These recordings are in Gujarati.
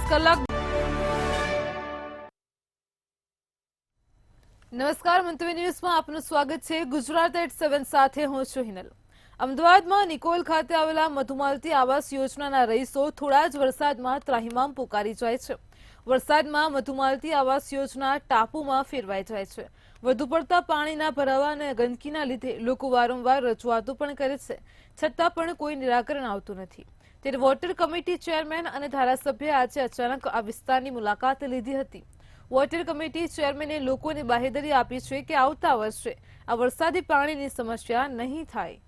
કલાક નમસ્કાર, મંતવ્ય ન્યૂઝમાં આપનું સ્વાગત છે। ગુજરાત એટ 7 સાથે હું છું હિનલ। અમદાવાદમાં નિકોલ ખાતે આવેલા મધુમાલતી આવાસ યોજનાના રહીશો થોડા જ વરસાદમાં ત્રાહિમામ પોકારી જાય છે। વરસાદમાં મધુમાલતી આવાસ યોજના ટાપુમાં ફેરવાઈ જાય છે। વધુ પડતા પાણીના ભરાવા અને ગંદકીના લીધે લોકો વારંવાર રજૂઆતો પણ કરે છે, છતાં પણ કોઈ નિરાકરણ આવતું નથી। ત્યારે વોટર કમિટી ચેરમેન અને ધારાસભ્યે આજે અચાનક આ વિસ્તારની મુલાકાત લીધી હતી। વોટર કમિટી ચેરમેને લોકોને બાહેધરી આપી છે કે આવતા વર્ષે આ વરસાદી પાણીની સમસ્યા નહીં થાય।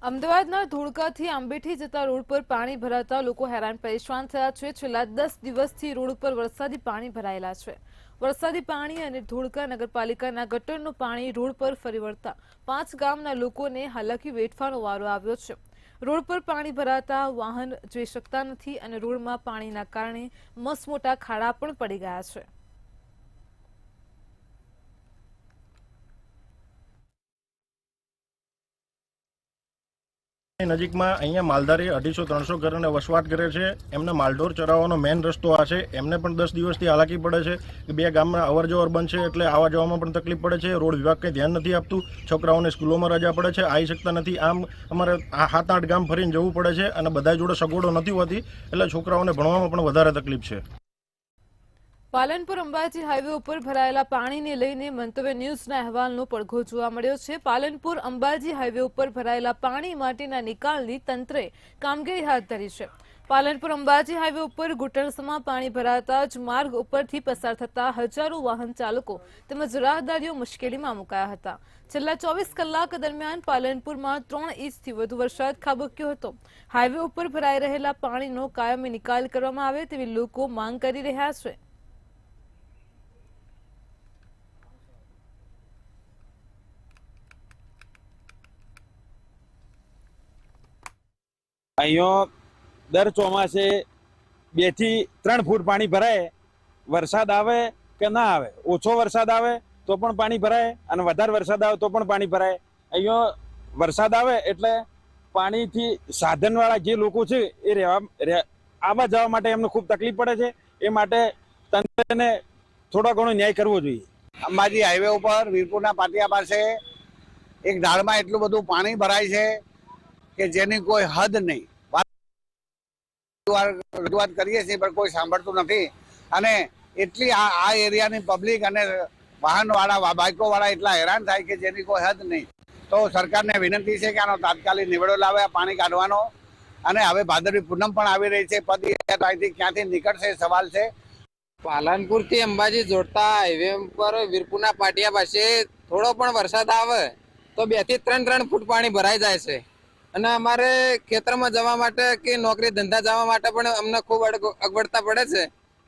અમદાવાદના ધોળકાથી આંબેઠી જતા રોડ પર પાણી ભરાતા લોકો હેરાન પરેશાન થયા છે। છેલ્લા 10 દિવસથી રોડ ઉપર વરસાદી પાણી ભરાયેલા છે। વરસાદી પાણી અને ધોળકા નગરપાલિકાના ગટરનું પાણી રોડ પર ફરી વળતા 5 ગામના લોકોને હાલાકી વેઠવાનો વારો આવ્યો છે। રોડ પર પાણી ભરાતા વાહન જઈ શકતા નથી અને રોડમાં પાણીના કારણે મસમોટા ખાડા પણ પડી ગયા છે। નજીકમાં અહીંયા માલધારી 250-300 ઘરોને વસવાટ કરે છે। એમને માલઢોર ચરાવવાનો મેઇન રસ્તો આ છે। એમને પણ 10 દિવસથી હાલાકી પડે છે કે બે ગામમાં અવરજવર બંધ છે, એટલે આવવા જવામાં પણ તકલીફ પડે છે। રોડ વિભાગ કંઈ ધ્યાન નથી આપતું। છોકરાઓને સ્કૂલોમાં રજા પડે છે, આવી શકતા નથી। આમ અમારે 7-8 ગામ ફરીને જવું પડે છે અને બધા જોડે સગવડો નથી હોતી, એટલે છોકરાઓને ભણવામાં પણ વધારે તકલીફ છે। પાલનપુર અંબાજી હાઈવે ઉપર ભરાયેલા પાણીને લઈને મંતવ્ય ન્યૂઝના અહેવાલનો પડઘો જોવા મળ્યો છે। પાલનપુર અંબાજી હાઈવે ઉપર ભરાયેલા પાણી માટેના નિકાલની તંત્રે કામગીરી હાથ ધરી છે। પાલનપુર અંબાજી હાઈવે ઉપર ઘૂંટણસમાં પાણી ભરાતા જ માર્ગ ઉપરથી પસાર થતા હજારો વાહન ચાલકો તેમજ રાહદારીઓ મુશ્કેલીમાં મુકાયા હતા। છેલ્લા 24 કલાક દરમિયાન પાલનપુરમાં 3 ઇંચથી વધુ વરસાદ ખાબક્યો હતો। હાઈવે ઉપર ભરાઈ રહેલા પાણીનો કાયમી નિકાલ કરવામાં આવે તેવી લોકો માંગ કરી રહ્યા છે। અહીંયા દર ચોમાસે 2 થી 3 ફૂટ પાણી ભરાય। વરસાદ આવે કે ના આવે, ઓછો વરસાદ આવે તો પણ પાણી ભરાય અને વધારે વરસાદ આવે તો પણ પાણી ભરાય। અહીંયા વરસાદ આવે એટલે પાણીથી સાધનવાળા જે લોકો છે એ આવવા જવા માટે એમને ખૂબ તકલીફ પડે છે। એ માટે તંત્રને થોડો ઘણો ન્યાય કરવો જોઈએ। અંબાજી હાઈવે ઉપર વીરપુરના પાટિયા પાસે એક ઢાળમાં એટલું બધું પાણી ભરાય છે કે જેની કોઈ હદ નહીં। રજૂઆત કરીએ છીએ પણ કોઈ સાંભળતું નથી અને એટલી આ એરિયાની પબ્લિક અને વાહનવાળા બાઇકોવાળા એટલા હેરાન થાય કે જેની કોઈ હદ નહીં। તો સરકારને વિનંતી છે કે આનો તાત્કાલિક નિવેડો લાવે પાણી કાઢવાનો। અને હવે ભાદરવી પૂનમ પણ આવી રહી છે, પદયાત્રાથી ક્યાંથી નીકળશે સવાલ છે। પાલનપુર થી અંબાજી જોડતા હાઈવે પર વીરપુરના પાટિયા પાસે થોડો પણ વરસાદ આવે તો 2 થી 3 ફૂટ પાણી ભરાઈ જાય છે અને અમારે ખેતરમાં જવા માટે કે નોકરી ધંધા જવા માટે પણ અમને ખૂબ અગવડતા પડે છે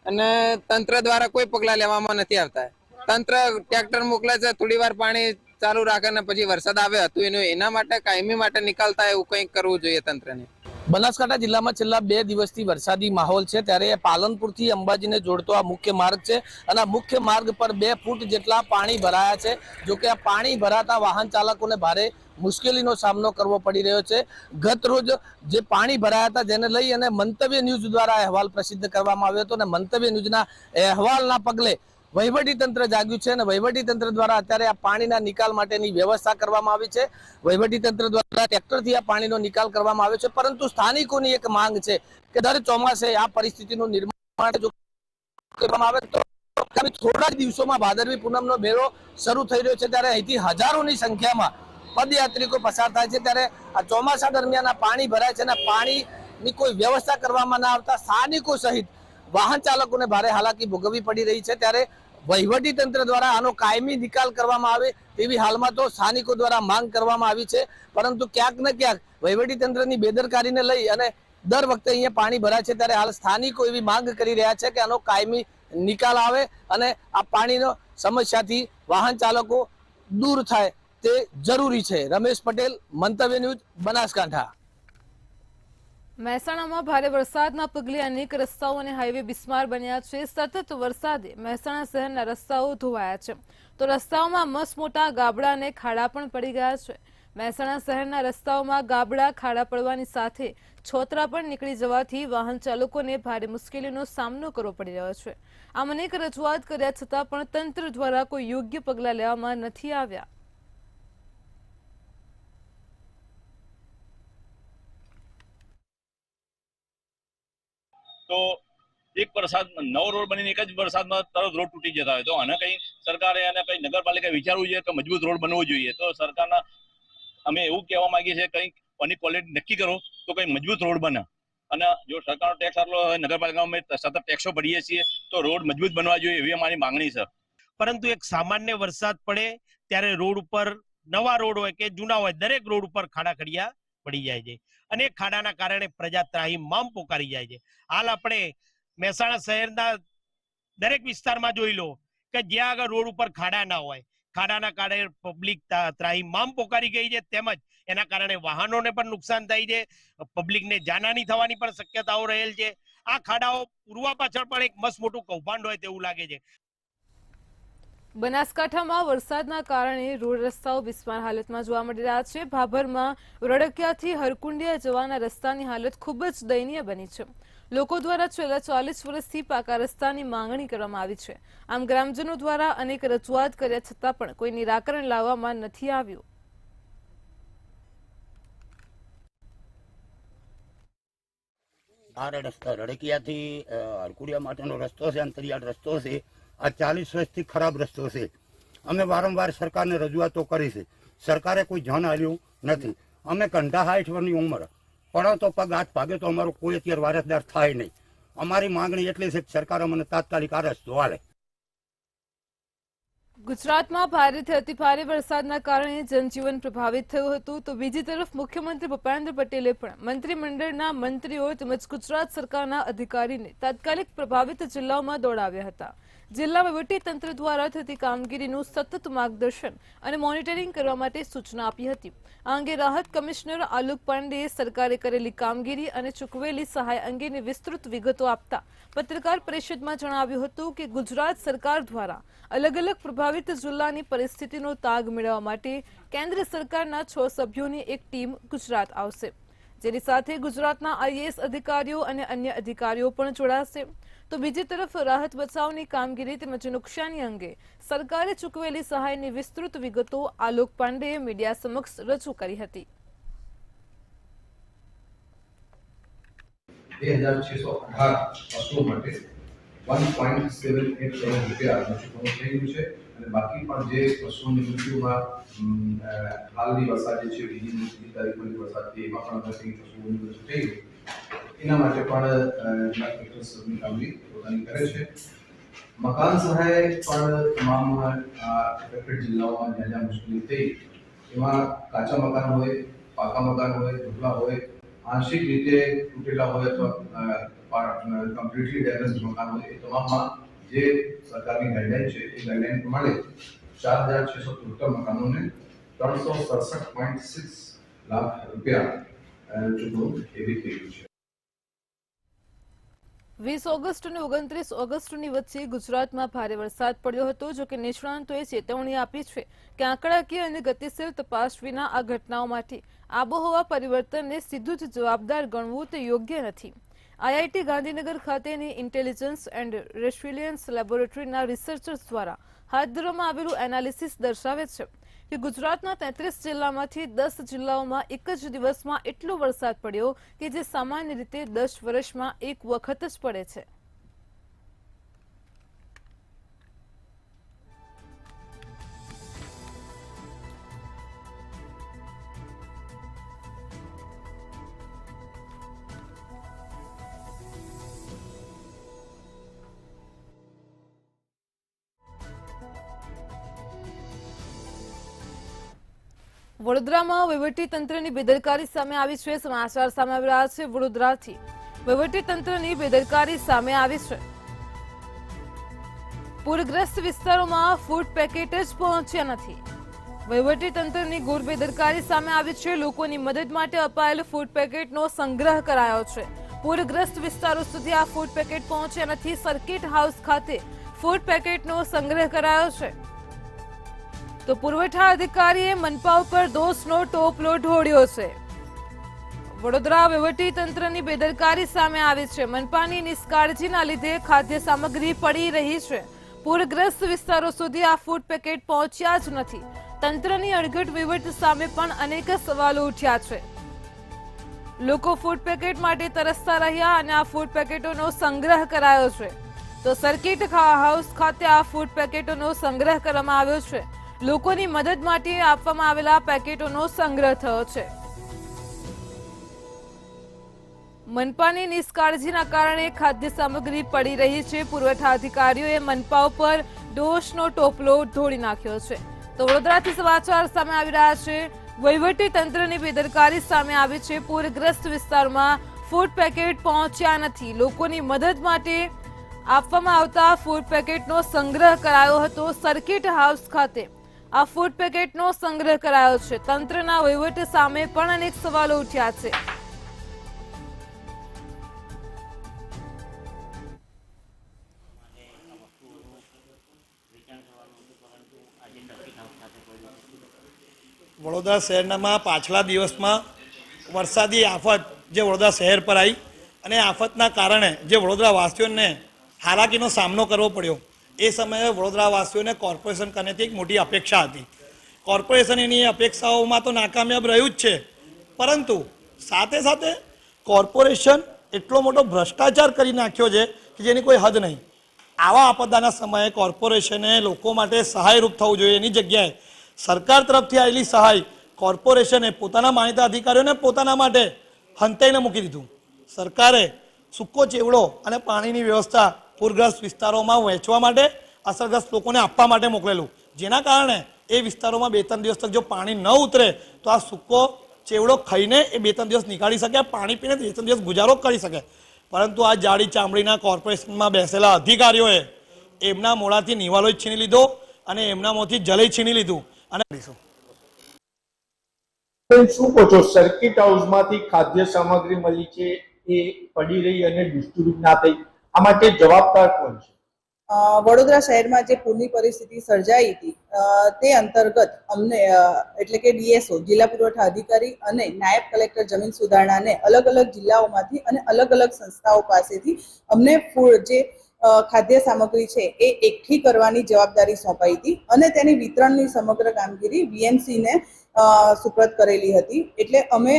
અને તંત્ર દ્વારા કોઈ પગલાં લેવામાં નથી આવતા। તંત્ર ટ્રેક્ટર મોકલે છે, થોડી વાર પાણી ચાલુ રાખે ને પછી વરસાદ આવે હતું એના માટે કાયમી માટે નિકાલ થાય એવું કંઈક કરવું જોઈએ તંત્રને। બનાસકાંઠા જિલ્લામાં છેલ્લા 2 દિવસથી વરસાદી માહોલ છે, ત્યારે પાલનપુરથી અંબાજીને જોડતો આ મુખ્ય માર્ગ છે અને આ મુખ્ય માર્ગ પર 2 ફૂટ જેટલા પાણી ભરાયા છે। જોકે આ પાણી ભરાતા વાહન ચાલકોને ભારે મુશ્કેલીનો સામનો કરવો પડી રહ્યો છે। ગત રોજ જે પાણી ભરાયા હતા જેને લઈ અને મંતવ્ય ન્યૂઝ દ્વારા અહેવાલ પ્રસિદ્ધ કરવામાં આવ્યો હતો અને મંતવ્ય ન્યૂઝના અહેવાલના પગલે વહીવટીતંત્ર જાગ્યું છે અને વહીવટીતંત્ર દ્વારા અત્યારે આ પાણીના નિકાલ માટેની વ્યવસ્થા કરવામાં આવી છે। વહીવટીતંત્ર દ્વારા ટ્રેક્ટરથી આ પાણીનો નિકાલ કરવામાં આવ્યો છે, પરંતુ સ્થાનિકોની એક માંગ છે કે દર ચોમાસે આ પરિસ્થિતિનું નિર્માણ જો કરવામાં આવે તો થોડા જ દિવસોમાં ભાદરવી પૂનમનો મેળો શરૂ થઈ રહ્યો છે, ત્યારે અહીંથી હજારોની સંખ્યામાં પદયાત્રિકો પસાર થાય છે। ત્યારે આ ચોમાસા દરમિયાન આ પાણી ભરાય છે અને પાણીની કોઈ વ્યવસ્થા કરવામાં ના આવતા સ્થાનિકો સહિત વાહન ચાલકોને ભારે હાલાકી ભોગવવી પડી રહી છે। ત્યારે વહીવટીતંત્ર દ્વારા આનો કાયમી નિકાલ કરવામાં આવે તેવી હાલમાં તો સ્થાનિકો દ્વારા માંગ કરવામાં આવી છે, પરંતુ ક્યાંક ને ક્યાંક વહીવટીતંત્રની બેદરકારીને લઈ અને દર વખતે અહીંયા પાણી ભરાય છે, ત્યારે હાલ સ્થાનિકો એવી માંગ કરી રહ્યા છે કે આનો કાયમી નિકાલ આવે અને આ પાણીનો સમસ્યાથી વાહન ચાલકો દૂર થાય તે જરૂરી છે। રમેશ પટેલ, મંતવ્ય ન્યૂઝ, બનાસકાંઠા। મહેસાણામાં ભારે વરસાદના પગલે અનેક રસ્તાઓ અને હાઈવે બિસ્માર બન્યા છે. સતત વરસાદે મહેસાણા શહેરના રસ્તાઓ ધોવાયા છે, તો રસ્તાઓમાં મસમોટા ગાબડા અને ખાડા પણ પડી ગયા છે. મહેસાણા શહેરના રસ્તાઓમાં ગાબડા, ખાડા પડવાની સાથે છોતરા પણ નીકળી જવાથી વાહન ચાલકોને ભારે મુશ્કેલીનો સામનો કરવો પડી રહ્યો છે. આમ અનેક રજૂઆત કર્યા છતાં પણ તંત્ર દ્વારા કોઈ યોગ્ય પગલાં લેવામાં નથી આવ્યા. તો એક વરસાદ નવો રોડ બનીને એક જ વરસાદમાં તરત રોડ તૂટી જતા હોય તો આને કઈ સરકારે અને કઈ નગરપાલિકા વિચારવું જોઈએ કે મજબૂત રોડ બનવો જોઈએ. તો સરકારના અમે એવું કહેવા માંગીએ છીએ કંઈક આની ક્વોલિટી નક્કી કરો તો કઈ મજબૂત રોડ બને. અને જો સરકારનો ટેક્સ આટલો હોય, નગરપાલિકામાં અમે સતત ટેક્સો ભરીએ છીએ, તો રોડ મજબૂત બનવા જોઈએ એવી અમારી માંગણી છે. પરંતુ એક સામાન્ય વરસાદ પડે ત્યારે રોડ ઉપર, નવા રોડ હોય કે જૂના હોય, દરેક રોડ ઉપર ખાડા ખડિયા પડી જાય છે અને ખાડાના કારણે પ્રજા ત્રાહિમામ પોકારી જાય છે. હાલ આપણે મહેસાણા શહેરના દરેક વિસ્તારમાં જોઈ લો કે જ્યાં આગળ રોડ ઉપર ખાડા ના હોય, ખાડાના કારણે પબ્લિક ત્રાહિમામ પોકારી ગઈ છે, તેમજ એના કારણે વાહનોને પણ નુકસાન થાય છે, પબ્લિકને જાનહાની થવાની પણ શક્યતાઓ રહેલ છે. આ ખાડાઓ પૂરવા પાછળ પણ એક મસ્ત મોટું કૌભાંડ હોય તેવું લાગે છે. બનાસકાંઠામાં વરસાદના કારણે રોડ રસ્તાઓ બિસ્માર હાલતમાં જોવા મળી રહ્યા છે. ભાભરમાં રડકિયાથી હરકુંડિયા જવાના રસ્તાની હાલત ખૂબ જ દયનીય બની છે. લોકો દ્વારા છેલ્લા 40 વર્ષથી પાકા રસ્તાની માંગણી કરવામાં આવી છે. આમ ગ્રામજનો દ્વારા અનેક રજૂઆત કર્યા છતાં પણ કોઈ નિરાકરણ લાવવામાં નથી આવ્યું. આ રસ્તા રડકિયાથી હરકુડિયા માટેનો રસ્તો છે, અંતરિયાળ રસ્તો છે. આ 40 વર્ષથી ખરાબ રસ્તો છે. અમે વારંવાર સરકારને રજૂઆતો કરી છે, સરકારે કોઈ ધ્યાન આપ્યું નથી. અમે કંઢા 60 વર્ષની ઉંમર, પડો તો પગ હાથ ભાગે તો અમારો કોઈ અત્યારે વારસદાર થાય નહીં. અમારી માંગણી એટલી છે કે સરકાર અમને તાત્કાલિક આ રસ્તો હાલે. ગુજરાતમાં ભારેથી અતિભારે વરસાદના કારણે જનજીવન પ્રભાવિત થયું હતું, તો બીજી તરફ મુખ્યમંત્રી ભૂપેન્દ્ર પટેલે પણ મંત્રીમંડળના મંત્રીઓ તેમજ ગુજરાત સરકારના અધિકારીને તાત્કાલિક પ્રભાવિત જિલ્લાઓમાં દોડાવ્યા હતા. જિલ્લા વહીવટીતંત્ર દ્વારા થતી કામગીરીનું સતત માર્ગદર્શન અને મોનિટરિંગ કરવા માટે સૂચના આપી હતી. આ અંગે રાહત કમિશનર આલોક પાંડેએ સરકારે કરેલી કામગીરી અને ચૂકવેલી સહાય અંગેની વિસ્તૃત વિગતો આપતા પત્રકાર પરિષદમાં જણાવ્યું હતું કે ગુજરાત સરકાર દ્વારા અલગ અલગ પ્રભાવિત જિલ્લાની પરિસ્થિતિનો તાગ મેળવવા માટે કેન્દ્ર સરકારના 6 સભ્યોની એક ટીમ ગુજરાત આવશે, જેની સાથે ગુજરાતના આઈએએસ અધિકારીઓ અને અન્ય અધિકારીઓ પણ જોડાશે. તો બીજી તરફ રાહત બચાવની કામગીરી તેમજ નુકસાની અંગે સરકારે ચૂકવેલી સહાયની વિસ્તૃત વિગતો આલોક પાંડેએ મીડિયા સમક્ષ રજૂ કરી હતી. 2618 પશુઓ માટે 1.78 કરોડ રૂપિયા ચૂકવણું થઈ ગયું છે અને બાકી પણ જે પશુઓની મૃત્યુમાં હાલની વરસાદ જે છે બીજી તારીખોની વરસાદથી એમાં પણ પશુઓની મૃત્યુ થઈ ગઈ, એના માટે પણ જિલ્લા કલેક્ટરની કામગીરી પોતાની કરે છે. મકાન સહાય પણ તમામ અફેક્ટેડ જિલ્લાઓમાં જ્યાં જ્યાં મુશ્કેલી થઈ એમાં કાચા મકાન હોય, પાકા મકાન હોય, ઝૂંપડા હોય, આંશિક રીતે તૂટેલા હોય અથવા કમ્પ્લીટલી ડેમેજ મકાન હોય, એ તમામમાં જે સરકારની ગાઈડલાઈન છે એ ગાઈડલાઈન પ્રમાણે 4673 મકાનોને 367.6 લાખ રૂપિયા ચૂકવણું એવી થઈ ગયું છે. 20 ઓગસ્ટ અને 29 ઓગસ્ટની વચ્ચે ગુજરાતમાં ભારે વરસાદ પડ્યો હતો. જોકે નિષ્ણાંતોએ ચેતવણી આપી છે કે આંકડાકીય અને ગતિશીલ તપાસ વિના આ ઘટનાઓ માટે આબોહવા પરિવર્તનને સીધું જ જવાબદાર ગણવું તે યોગ્ય નથી. આઈઆઈટી ગાંધીનગર ખાતેની ઇન્ટેલિજન્સ એન્ડ રેસિલિયન્સ લેબોરેટરીના રિસર્ચર્સ દ્વારા હાથ ધરવામાં આવેલું એનાલિસિસ દર્શાવે છે કે ગુજરાતના 33 જિલ્લામાંથી 10 જિલ્લાઓમાં એક જ દિવસમાં એટલો વરસાદ પડ્યો કે જે સામાન્ય રીતે 10 વર્ષમાં એક વખત જ પડે છે. વડોદરામાં વહીવટીતંત્રની બેદરકારી સામે આવી છે. સમાચાર સામે આવી રહ્યા છે વડોદરાથી. વહીવટીતંત્રની બેદરકારી સામે આવી છે. પૂરગ્રસ્ત વિસ્તારોમાં ફૂડ પેકેટ જ પહોંચ્યા નથી. વહીવટીતંત્રની ઘોર બેદરકારી સામે આવી છે. લોકોની મદદ માટે અપાયેલ ફૂડ પેકેટનો સંગ્રહ કરાયો છે. પૂરગ્રસ્ત વિસ્તારો સુધી આ ફૂડ પેકેટ પહોંચ્યા નથી. સર્કિટ હાઉસ ખાતે ફૂડ પેકેટનો સંગ્રહ કરાયો છે. તો પુરવઠા અધિકારીએ મનપા ઉપર દોષનો ટોપલો ઢોળ્યો છે. વડોદરા વહીવટીતંત્રની બેદરકારી સામે આવી છે. મનપાની નિષ્કાળજીના લીધે ખાદ્ય સામગ્રી પડી રહી છે. પૂરગ્રસ્ત વિસ્તારો સુધી આ ફૂડ પેકેટ પહોંચ્યા જ નથી. તંત્રની અણઘડ વહીવટ સામે પણ અનેક સવાલો ઉઠ્યા છે. લોકો ફૂડ પેકેટ માટે તરસતા રહ્યા અને આ ફૂડ પેકેટોનો સંગ્રહ કરાયો છે. તો સર્કિટ હાઉસ ખાતે આ ફૂડ પેકેટોનો સંગ્રહ કરવામાં આવ્યો છે. લોકોની મદદ માટે આપવામાં આવેલા પેકેટોનો સંગ્રહ થયો છે. મનપાની નિષ્કાળજીના કારણે ખાદ્ય સામગ્રી પડી રહી છે. પુરવઠા અધિકારીઓએ મનપા ઉપર દોષનો ટોપલો ઢોળી નાખ્યો છે. તો વડોદરાથી સમાચાર સામે આવી રહ્યા છે. વહીવટી તંત્રની બેદરકારી સામે આવી છે. પૂરગ્રસ્ત વિસ્તારમાં ફૂડ પેકેટ પહોંચ્યા નથી. લોકોની મદદ માટે આપવામાં આવતા ફૂડ પેકેટનો સંગ્રહ કરાયો હતો. સર્કિટ હાઉસ ખાતે આ ફૂડ પેકેટનો સંગ્રહ કરાયો છે. તંત્રના વહીવટ સામે પણ અનેક સવાલો ઉઠ્યા છે. વડોદરા શહેરમાં પાછલા દિવસમાં વરસાદી આફત જે વડોદરા શહેર પર આવી અને આફતના કારણે જે વડોદરાવાસીઓને હાલાકીનો સામનો કરવો પડ્યો. એ સમયે વડોદરાવાસીઓને કોર્પોરેશન કનેથી એક મોટી અપેક્ષા હતી. કોર્પોરેશન એની અપેક્ષાઓમાં તો નાકામયાબ રહ્યું જ છે, પરંતુ સાથે સાથે કોર્પોરેશન એટલો મોટો ભ્રષ્ટાચાર કરી નાખ્યો છે કે જેની કોઈ હદ નહીં. આવા આપદાના સમયે કોર્પોરેશને લોકો માટે સહાયરૂપ થવું જોઈએ. એની જગ્યાએ સરકાર તરફથી આવેલી સહાય કોર્પોરેશને પોતાના માનીતા અધિકારીઓને પોતાના માટે હંતાઈને મૂકી દીધું. સરકારે સૂકો ચેવડો અને પાણીની વ્યવસ્થા પૂરગ્રસ્ત વિસ્તારોમાં વહેંચવા માટે, અસરગ્રસ્ત લોકોને આપવા માટે મોકલેલું, જેના કારણે એ વિસ્તારોમાં 2-3 દિવસ તક જો પાણી ન ઉતરે તો આ સૂકો ચેવડો ખાઈને એ 2-3 દિવસ નીકાળી શકે, પાણી પીને 2-3 દિવસ ગુજારો કરી શકે. પરંતુ આ જાડી ચામડીના કોર્પોરેશનમાં બેસેલા અધિકારીઓએ એમના મોઢાથી નિવાલો જ છીની લીધો અને એમનામાંથી જલય છીની લીધું. અને શું કહો છો, સર્કિટ હાઉસમાંથી ખાદ્ય સામગ્રી મળી છે એ પડી રહી અને ડિસ્ટ્રીબ્યુટ ના થઈ, આ માટે જવાબદાર કોણ છે? વડોદરા શહેરમાં જે પૂરની પરિસ્થિતિ સર્જાઈ હતી તે અંતર્ગત અમને એટલે કે ડીએસઓ જિલ્લા પુરવઠા અધિકારી અને નાયબ કલેક્ટર જમીન સુધારણાને અલગ અલગ જિલ્લાઓમાંથી અને અલગ અલગ સંસ્થાઓ પાસેથી અમને જે ખાદ્ય સામગ્રી છે એ એકઠી કરવાની જવાબદારી સોંપાઈ હતી અને તેની વિતરણની સમગ્ર કામગીરી વીએમસીને સુપ્રત કરેલી હતી. એટલે અમે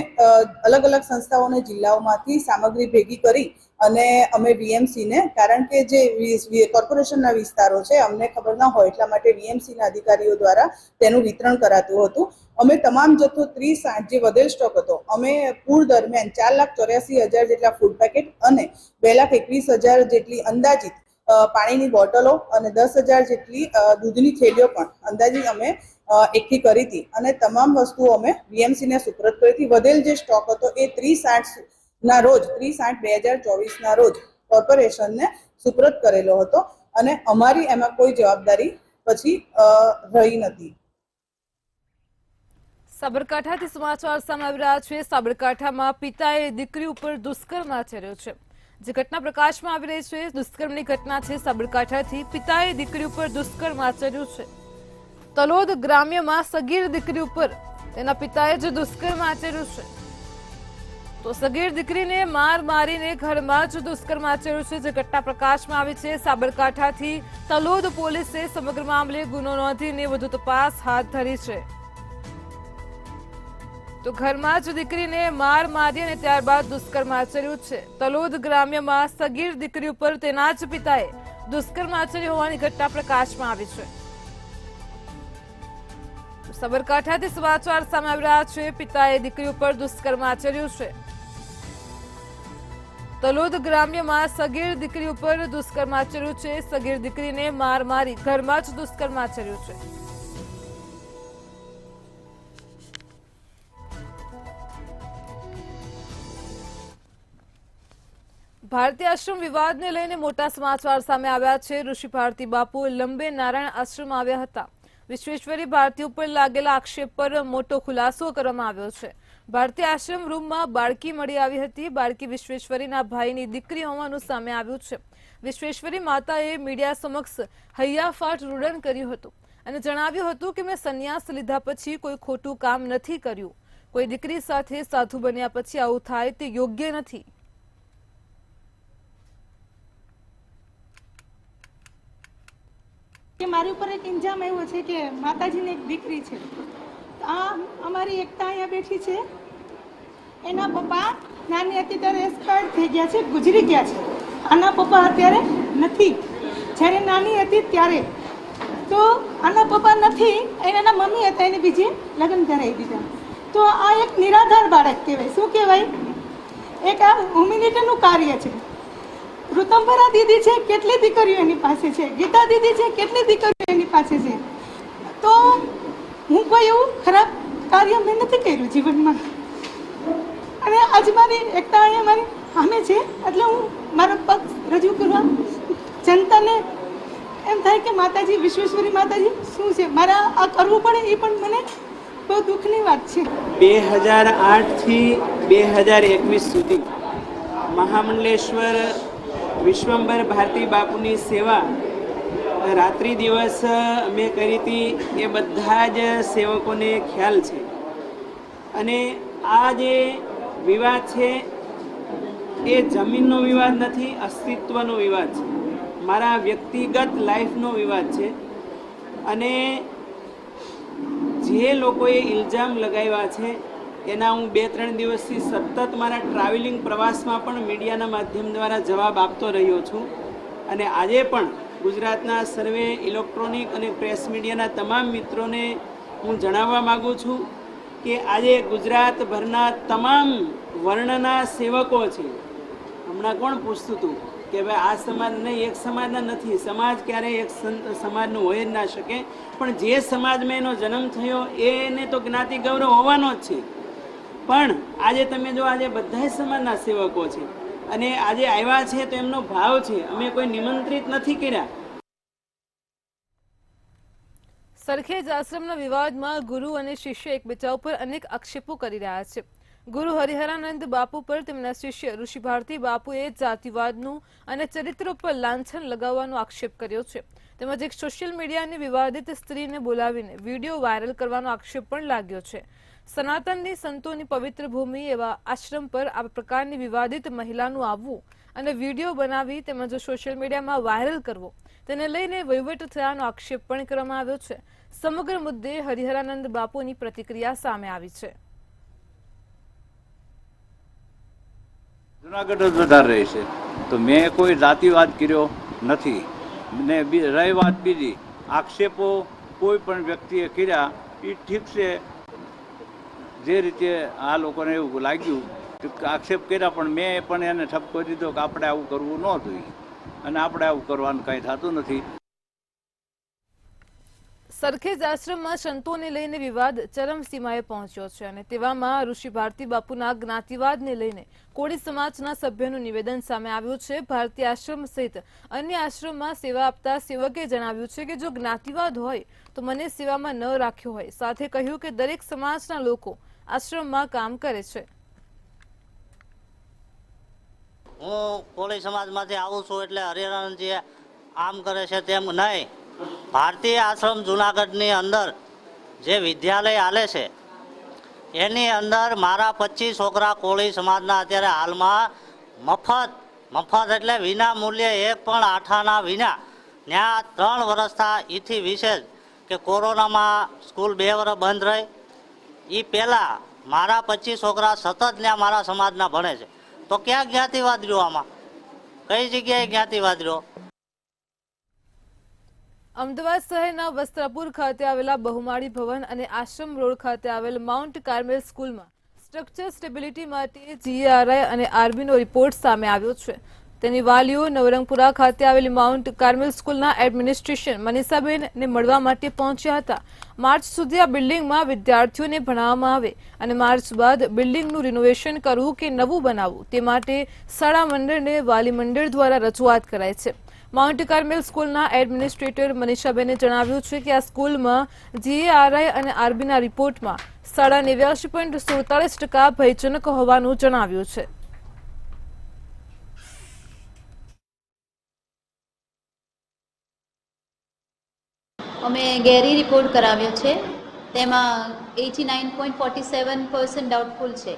અલગ અલગ સંસ્થાઓ અને જિલ્લાઓમાંથી સામગ્રી ભેગી કરી અને અમે વીએમસીને, કારણ કે જે કોર્પોરેશનના વિસ્તારો છે અમને ખબર ન હોય એટલા માટે વીએમસીના અધિકારીઓ દ્વારા તેનું વિતરણ કરાતું હતું. અમે તમામ જથ્થો 30 જે વધેલ સ્ટોક હતો અમે પૂર દરમિયાન 4,84,000 જેટલા ફૂડ પેકેટ અને 2,21,000 જેટલી અંદાજિત પાણીની બોટલો અને 10,000 જેટલી દૂધની થેલીઓ પણ અંદાજિત અમે એકઠી કરી હતી અને તમામ વસ્તુઓ અમે વીએમસીને સુપ્રત કરી હતી. વધેલ જે સ્ટોક હતો એ 30/8 રોજ 30/8/2024 રોજ કોર્પોરેશનને સુપ્રત કરેલો હતો અને અમારી એમાં કોઈ જવાબદારી પછી રહી નથી. સાબરકાંઠાથી સમાચાર સામે આવી રહ્યા છે. સાબરકાંઠામાં પિતાએ દીકરી ઉપર દુષ્કર્મ આચર્યો છે. જે ઘટના પ્રકાશમાં આવી રહી છે દુષ્કર્મની ઘટના છે. સાબરકાંઠાથી પિતાએ દીકરી ઉપર દુષ્કર્મ આચર્યું છે. તલોદ ગ્રામ્યમાં સગીર દીકરી ઉપર તેના પિતાએ જે દુષ્કર્મ આચર્યું છે, તો સગીર દીકરીને મારીને ઘરમાં જ દુષ્કર્મ આચર્યું છે. જે ઘટના પ્રકાશમાં આવી છે સાબરકાંઠાથી તલોદ પોલીસે સમગ્ર મામલે ગુનો નોંધીને વધુ તપાસ હાથ ધરી છે. તો ઘરમાં જ દીકરીને મારી અને ત્યારબાદ દુષ્કર્મ આચર્યું છે. તલોદ ગ્રામ્યમાં સગીર દીકરી ઉપર તેના જ પિતાએ દુષ્કર્મ આચર્યું હોવાની ઘટના પ્રકાશમાં આવી છે. સાબરકાંઠાથી સમાચાર સામે આવી રહ્યા છે. પિતાએ દીકરી ઉપર દુષ્કર્મ આચર્યું છે. તલોદ ગ્રામ્યમાં સગીર દીકરી ઉપર દુષ્કર્મ આચર્યું છે. સગીર દીકરીને મારી ઘરમાં જ દુષ્કર્મ આચર્યું છે. ભારતીય આશ્રમ વિવાદને લઈને મોટા સમાચાર સામે આવ્યા છે. ઋષિ ભારતી બાપુ લંબે નારાયણ આશ્રમ આવ્યા હતા. વિશ્વેશ્વરી ભારતી ઉપર લાગેલા આક્ષેપ પર મોટો ખુલાસો કરવામાં આવ્યો છે. ભારતી આશ્રમ રૂમમાં બાળકી મળી આવી હતી. બાળકી વિશ્વેશ્વરીના ભાઈની દીકરી હોવાનું સામે આવ્યું છે. વિશ્વેશ્વરી માતાએ મીડિયા સમક્ષ હૈયાફાટ રૂડન કર્યું હતું અને જણાવ્યું હતું કે મેં સંન્યાસ લીધા પછી કોઈ ખોટું કામ નથી કર્યું. કોઈ દીકરી સાથે સાધુ બન્યા પછી આવું થાય તે યોગ્ય નથી. કે મારી ઉપર એક ઇન્જામ આવ્યો છે કે માતાજીની એક દીકરી છે. આ અમારી એકતા અહીંયા બેઠી છે. એના પપ્પા નાની હતી ત્યારે એક્સપાયર થઈ ગયા છે, ગુજરી ગયા છે. આના પપ્પા અત્યારે નથી. જ્યારે નાની હતી ત્યારે તો આના પપ્પા નથી, એના મમ્મી હતા, એને બીજે લગ્ન કરાવી દીધા. તો આ એક નિરાધાર બાળક કહેવાય. શું કહેવાય? એક આ હ્યુમેનિટીનું કાર્ય છે. ઋતંભરા દીદી છે, કેટલી દીકરીઓ એની પાસે છે. ગીતા દીદી છે, કેટલી દીકરીઓ એની પાસે છે. તો હું કોઈ એવું ખરાબ કાર્ય મેં નથી કર્યું જીવનમાં. અને આજ મારી એકતા અહીંયા મારી સામે છે, એટલે હું મારો પક્ષ રજૂ કરવા જનતાને એમ થાય કે માતાજી, વિશ્વેશ્વરી માતાજી શું છે, મારા આ કરવું પડે એ પણ મને બહુ દુઃખની વાત છે. 2008થી 2021 સુધી મહામંડલેશ્વર વિશ્વંભર ભારતી બાપુની સેવા રાત્રિ દિવસ અમે કરી હતી એ બધા જ સેવકોને ખ્યાલ છે. અને આ જે વિવાદ છે એ જમીનનો વિવાદ નથી, અસ્તિત્વનો વિવાદ છે. મારા વ્યક્તિગત લાઈફનો વિવાદ છે. અને જે લોકોએ ઇલ્ઝામ લગાવ્યા છે એના હું 2-3 દિવસથી સતત મારા ટ્રાવેલિંગ પ્રવાસમાં પણ મીડિયાના માધ્યમ દ્વારા જવાબ આપતો રહ્યો છું. અને આજે પણ ગુજરાતના સર્વે ઇલેક્ટ્રોનિક અને પ્રેસ મીડિયાના તમામ મિત્રોને હું જણાવવા માગું છું કે આજે ગુજરાતભરના તમામ વર્ણના સેવકો છે. હમણાં કોણ પૂછતું હતું કે ભાઈ આ સમાજ નહીં, એક સમાજના નથી. સમાજ ક્યારેય એક સમાજનું હોય જ ના શકે. પણ જે સમાજમાં એનો જન્મ થયો એને તો જ્ઞાતિ ગૌરવ હોવાનો જ છે. પણ આજે તમે જો આજે બધા સમાજના સેવકો છે અને આજે આવ્યા છે તો એમનો ભાવ છે. અમે કોઈ નિમંત્રિત નથી કર્યા. સરખેજ આશ્રમના વિવાદમાં ગુરુ અને શિષ્ય એકબીજા ઉપર અનેક આક્ષેપો કરી રહ્યા છે. ગુરુ હરિહરાનંદ બાપુ પર તેમના શિષ્ય ઋષિ ભારતી બાપુએ જાતિવાદનું અને ચરિત્ર પર લાંછન લગાવવાનો આક્ષેપ કર્યો છે. તેમજ એક સોશિયલ મીડિયાની વિવાદિત સ્ત્રીને બોલાવીને વિડીયો વાયરલ કરવાનો આક્ષેપ પણ લાગ્યો છે. સનાતનની સંતોની પવિત્ર ભૂમિ એવા આશ્રમ પર આ પ્રકારની વિવાદિત મહિલાનું આવવું અને વિડીયો બનાવી તેમજ સોશિયલ મીડિયામાં વાયરલ કરવો તેને લઈને વહીવટ થયાનો આક્ષેપ પણ કરવામાં આવ્યો છે. સમગ્ર મુદ્દે હરિહરાનંદ બાપુની પ્રતિક્રિયા સામે આવી છે. જુનાગઢ જ વધારે રહે છે તો મેં કોઈ જાતિવાદ કર્યો નથી. ને રહી વાત બીજી, આક્ષેપો કોઈ પણ વ્યક્તિએ કર્યા એ ઠીક છે. જે રીતે આ લોકોને એવું લાગ્યું કે આક્ષેપ કર્યા, પણ મેં પણ એને ઠપકો દીધો કે આપણે આવું કરવું ન જોઈએ અને આપણે આવું કરવાનું કંઈ થતું નથી. સરખેજ આશ્રમમાં સંતોને લઈને વિવાદ ચરમસીમાએ પહોંચ્યો છે અને તેવામાં ઋષિ ભારતી બાપુના જ્ઞાતિવાદને લઈને કોળી સમાજના સભ્યનું નિવેદન સામે આવ્યું છે. ભારતી આશ્રમ સહિત અન્ય આશ્રમમાં સેવા આપતા સેવકે જણાવ્યું છે કે જો જ્ઞાતિવાદ હોય તો મને સેવામાં ન રાખ્યો હોય. સાથે કહ્યું કે દરેક સમાજના લોકો આશ્રમમાં કામ કરે છે. હું કોળી સમાજમાંથી આવું છું એટલે હરિહરાનંદજી આમ કરે છે તેમ નહીં. ભારતીય આશ્રમ જુનાગઢની અંદર જે વિદ્યાલય હાલે છે એની અંદર મારા 25 છોકરા કોળી સમાજના અત્યારે હાલમાં મફત એટલે વિના મૂલ્યે એક પણ આઠાના વિના ત્યાં 3 વર્ષથી એથી વિશેષ કે કોરોનામાં સ્કૂલ 2 વર્ષ બંધ રહી એ પહેલાં મારા 25 છોકરા સતત ત્યાં મારા સમાજના ભણે છે. તો ક્યાં જ્ઞાતિવાદ રહ્યો? આમાં કઈ જગ્યાએ જ્ઞાતિવાદ રહ્યો? અમદાવાદ શહેરના વસ્ત્રાપુર ખાતે આવેલા બહુમાળી ભવન અને આશ્રમ રોડ ખાતે આવેલ માઉન્ટ કાર્મેલ સ્કૂલમાં સ્ટ્રક્ચર સ્ટેબિલિટી માટે GRI અને આરબીનો રિપોર્ટ સામે આવ્યો છે. તેની વાલીઓ નવરંગપુરા ખાતે આવેલી માઉન્ટ કાર્મેલ સ્કૂલના એડમિનિસ્ટ્રેશન મનીષાબેનને મળવા માટે પહોંચ્યા હતા. માર્ચ સુધી આ બિલ્ડિંગમાં વિદ્યાર્થીઓને ભણાવવામાં આવે અને માર્ચ બાદ બિલ્ડિંગનું રિનોવેશન કરવું કે નવું બનાવવું તે માટે શાળા મંડળને વાલી મંડળ દ્વારા રજૂઆત કરાઈ છે. માઉન્ટ કાર્મેલ સ્કૂલના એડમિનિસ્ટ્રેટર મનીષાબેને જણાવ્યું છે કે આ સ્કૂલમાં જીએઆરઆઈ અને આરબીના રિપોર્ટમાં 89.47% ભયજનક હોવાનું જણાવ્યું છે. અમે ગેરી રિપોર્ટ કરાવ્યો છે, તેમાં 89.47% ડાઉટફુલ છે.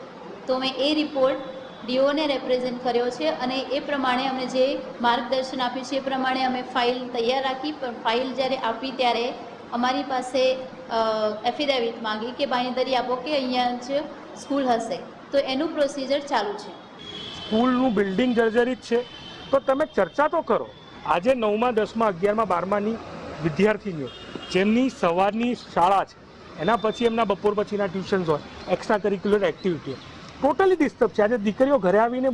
તો અમે એ રિપોર્ટ ડીઓને રેપ્રેઝેન્ટ કર્યો છે અને એ પ્રમાણે અમે જે માર્ગદર્શન આપ્યું છે એ પ્રમાણે અમે ફાઇલ તૈયાર રાખી. પણ ફાઇલ જ્યારે આપી ત્યારે અમારી પાસે એફિડેવિટ માંગી કે બાંયધરી આપો કે અહીંયા જ સ્કૂલ હશે. તો એનું પ્રોસિજર ચાલુ છે. સ્કૂલનું બિલ્ડિંગ જર્જરિત છે તો તમે ચર્ચા તો કરો. આજે 9મા 10મા 11મા 12માની વિદ્યાર્થીનીઓ જેમની સવારની શાળા છે, એના પછી એમના બપોર પછીના ટ્યુશન્સ હોય, extra curricular activity, totally disturb છે. આજે દીકરીઓ ઘરે આવીને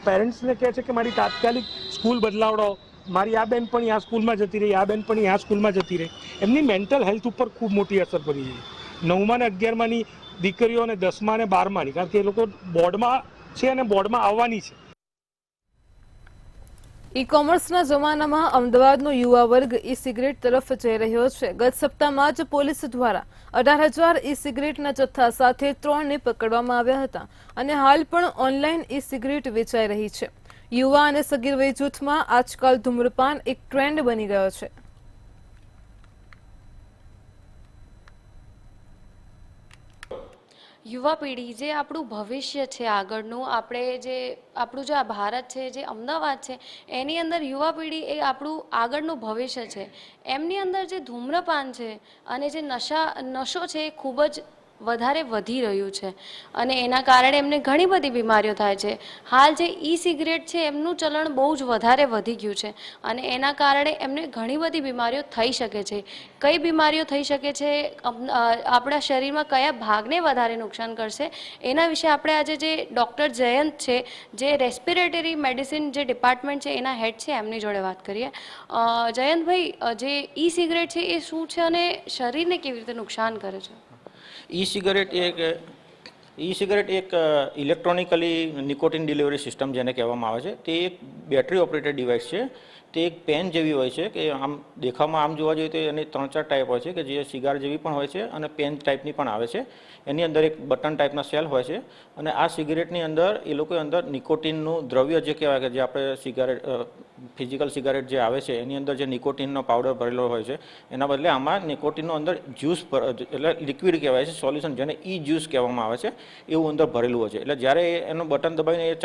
પેરેન્ટ્સને કહે છે કે મારી તાત્કાલિક સ્કૂલ બદલાવડાવો, મારી આ બેનપણી આ સ્કૂલમાં જતી રહી, આ બેનપણી આ સ્કૂલમાં જતી રહી. એમની મેન્ટલ હેલ્થ ઉપર ખૂબ મોટી અસર પડી રહી છે. 9મા અને 11માની દીકરીઓ અને 10મા અને 12માની, કારણ કે એ લોકો બોર્ડમાં છે અને બોર્ડમાં આવવાની છે. ઈ કોમર્સના જમાનામાં અમદાવાદનો યુવા વર્ગ ઈ સિગરેટ તરફ જઈ રહ્યો છે. ગત સપ્તાહમાં જ પોલીસ દ્વારા 18,000 ઈ સિગરેટના જથ્થા સાથે 3ને પકડવામાં આવ્યા હતા અને હાલ પણ ઓનલાઈન ઈ સિગરેટ વેચાઈ રહી છે. યુવા અને સગીર વય જૂથમાં આજકાલ ધૂમ્રપાન એક ટ્રેન્ડ બની ગયો છે. યુવા પેઢી જે આપણું ભવિષ્ય છે આગળનું, આપણું જે આ ભારત છે, જે અમદાવાદ છે, એની અંદર યુવા પેઢી એ આપણું આગળનું ભવિષ્ય છે. એમની અંદર જે ધૂમ્રપાન છે અને જે નશો છે એ ખૂબ જ વધારે વધી રહ્યું છે અને એના કારણે એમને ઘણી બધી બીમારીઓ થાય છે. હાલ જે ઈ સિગરેટ છે એમનું ચલણ બહુ જ વધારે વધી ગયું છે અને એના કારણે એમને ઘણી બધી બીમારીઓ થઈ શકે છે. કઈ બીમારીઓ થઈ શકે છે, આપણા શરીરમાં કયા ભાગને વધારે નુકસાન કરશે, એના વિશે આપણે આજે જે ડૉક્ટર જયંત છે, જે રેસ્પિરેટરી મેડિસિન જે ડિપાર્ટમેન્ટ છે એના હેડ છે, એમની જોડે વાત કરીએ. જયંતભાઈ, જે ઈ સિગરેટ છે એ શું છે અને શરીરને કેવી રીતે નુકસાન કરે છે? ઈ સિગરેટ એક ઇલેક્ટ્રોનિકલી નિકોટિન ડિલિવરી સિસ્ટમ જેને કહેવામાં આવે છે. તે એક બેટરી ઓપરેટેડ ડિવાઇસ છે. તે એક પેન જેવી હોય છે કે આમ દેખાવમાં આમ જોવા જઈએ તો એની 3-4 ટાઈપ હોય છે કે જે સિગાર જેવી પણ હોય છે અને પેન ટાઈપની પણ આવે છે. એની અંદર એક બટન ટાઈપના સેલ હોય છે અને આ સિગરેટની અંદર એ લોકો અંદર નિકોટિનનું દ્રવ્ય જે કહેવાય કે જે આપણે ફિઝિકલ સિગારેટ જે આવે છે એની અંદર જે નિકોટિનનો પાવડર ભરેલો હોય છે એના બદલે આમાં નિકોટિનનો અંદર જ્યુસ એટલે લિક્વિડ કહેવાય છે, સોલ્યુશન, જેને ઈ જ્યુસ કહેવામાં આવે છે, એવું અંદર ભરેલું હોય છે. એટલે જ્યારે એનું બટન દબાવીને એ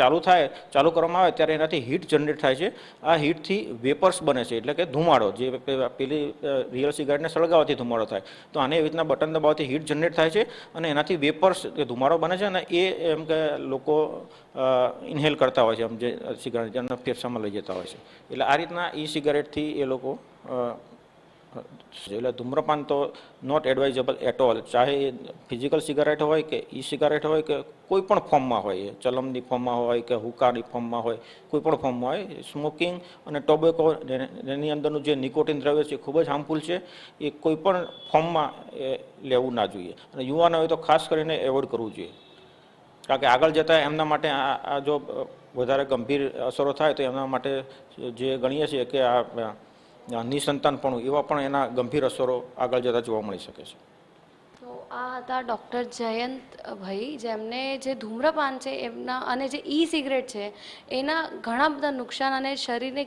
ચાલુ કરવામાં આવે ત્યારે એનાથી હીટ જનરેટ થાય છે. આ હીટથી વેપર્સ બને છે, એટલે કે ધુમાડો, જે પેલી રિયલ સિગારેટને સળગાવવાથી ધુમાડો થાય. તો આને એવી રીતના બટન દબાવવાથી હીટ જનરેટ થાય છે અને એનાથી વેપર્સ કે ધુમાડો બને છે અને એ એમ કે લોકો ઇન્હેલ કરતા હોય છે, આમ જે સિગારેટ એના ફેફસામાં લઈ જતા હોય છે. એટલે આ રીતના ઈ સિગારેટથી એ લોકો એટલે ધૂમ્રપાન તો નોટ એડવાઇઝેબલ એટ ઓલ, ચાહે ફિઝિકલ સિગારેટ હોય કે ઈ સિગારેટ હોય કે કોઈ પણ ફોર્મમાં હોય, ચલમની ફોર્મમાં હોય કે હુકાની ફોર્મમાં હોય, કોઈ પણ ફોર્મમાં હોય, સ્મોકિંગ અને ટોબેકો એની અંદરનું જે નિકોટિન દ્રવ્ય છે ખૂબ જ હાર્મફુલ છે. એ કોઈ પણ ફોર્મમાં લેવું ના જોઈએ અને યુવાનોએ તો ખાસ કરીને એવોઇડ કરવું જોઈએ, કારણ કે આગળ જતાં એમના માટે આ જો વધારે ગંભીર અસરો થાય તો એમના માટે જે ગણીએ છીએ કે આ નિસંતાનપણું, એવા પણ એના ગંભીર અસરો આગળ જતાં જોવા મળી શકે છે. તો આ હતા ડૉક્ટર જયંતભાઈ, જેમને જે ધૂમ્રપાન છે એમના અને જે ઈ સિગરેટ છે એના ઘણા બધા નુકસાન અને શરીરને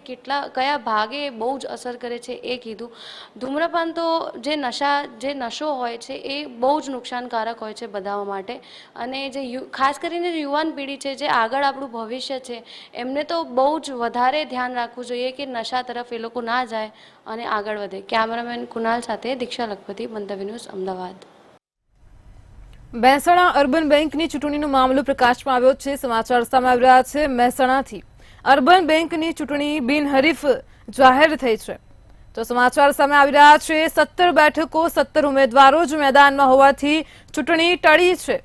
કયા ભાગે બહુ જ અસર કરે છે એ કીધું. ધૂમ્રપાન તો જે નશો હોય છે એ બહુ જ નુકસાનકારક હોય છે બધા માટે અને જે ખાસ કરીને યુવાન પેઢી છે, જે આગળ આપણું ભવિષ્ય છે, એમને તો બહુ જ વધારે ધ્યાન રાખવું જોઈએ કે નશા તરફ એ લોકો ના જાય અને આગળ વધે. કેમેરામેન કુનાલ સાથે દીક્ષા લખપતિ, મંતવ્ય ન્યૂઝ, અમદાવાદ. મહેસાણા અર્બન બેંકની ચૂંટણીનો મામલો પ્રકાશમાં આવ્યો છે. સમાચાર સામે આવી રહ્યા છે મહેસાણાથી. અર્બન બેંકની ચૂંટણી બિનહરીફ જાહેર થઈ છે. તો સમાચાર સામે આવી રહ્યા છે 17 બેઠકો 17 ઉમેદવારો જ મેદાનમાં હોવાથી ચૂંટણી ટળી છે.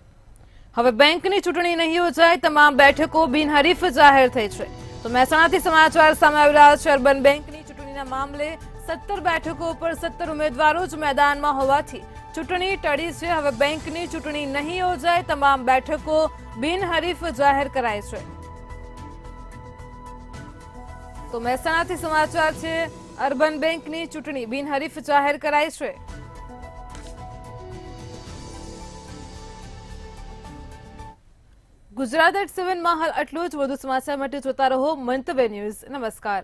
હવે બેંકની ચૂંટણી નહીં યોજાય, તમામ બેઠકો બિનહરીફ જાહેર થઈ છે. તો મહેસાણાથી સમાચાર સામે આવી રહ્યા છે. અર્બન બેંકની ચૂંટણીના મામલે 17 બેઠકો પર 17 ઉમેદવારો જ મેદાનમાં હોવાથી ચૂંટણી ટળી છે. હવે બેંકની ચૂંટણી નહીં યોજાય, તમામ બેઠકો બિનહરીફ જાહેર કરાય છે. તો મહેસાણાથી સમાચાર છે. અર્બન બેંકની ચૂંટણી બિનહરીફ જાહેર કરાઈ છે. ગુજરાત@7 માં હાલ આટલું જ. વધુ સમાચાર માટે જોતા રહો મંતવ્ય ન્યૂઝ. નમસ્કાર.